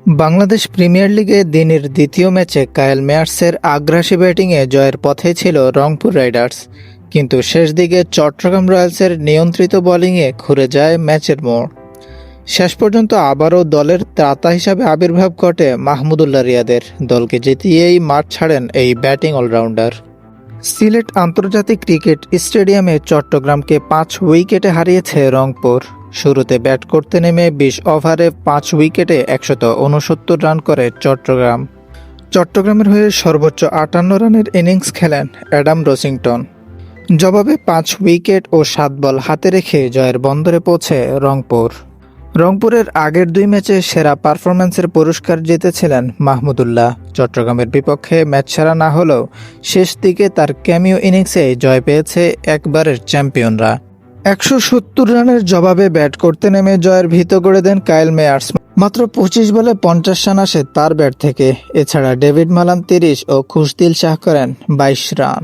Bangladesh premier লিগে দিনের দ্বিতীয় ম্যাচে কায়েল মেয়ার্সের আগ্রাসী ব্যাটিংয়ে জয়ের পথে ছিল রংপুর রাইডার্স, কিন্তু শেষ দিকে চট্টগ্রাম রয়্যালসের নিয়ন্ত্রিত বোলিংয়ে ঘুরে যায় ম্যাচের মোড়। শেষ পর্যন্ত আবারও দলের ত্রাতা হিসাবে আবির্ভাব ঘটে মাহমুদুল্লাহ রিয়াদের। দলকে জিতিয়েই মাঠ ছাড়েন এই ব্যাটিং অলরাউন্ডার। সিলেট আন্তর্জাতিক ক্রিকেট স্টেডিয়ামে চট্টগ্রামকে 5 উইকেটে হারিয়েছে রংপুর। শুরুতে ব্যাট করতে নেমে 20 ওভারে 5 উইকেটে 169 রান করে চট্টগ্রামের হয়ে সর্বোচ্চ 58 রানের ইনিংস খেলেন অ্যাডাম রসিংটন। জবাবে 5 উইকেট ও 7 বল হাতে রেখে জয়ের বন্দরে পৌঁছে রংপুরের আগের 2 ম্যাচে সেরা পারফরম্যান্সের পুরস্কার জিতেছিলেন মাহমুদুল্লাহ। চট্টগ্রামের বিপক্ষে ম্যাচ সেরা না হলেও শেষ দিকে তার ক্যামিও ইনিংসে জয় পেয়েছে একবারের চ্যাম্পিয়নরা। 170 রানের জবাবে ব্যাট করতে নেমে জয়ের ভিত গড়ে দেন কায়েল মেয়ার্স। মাত্র 25 বলে 50 রান আসে তার ব্যাট থেকে। এছাড়া ডেভিড মালান 30 ও খুশদিল শাহ করেন 22 রান।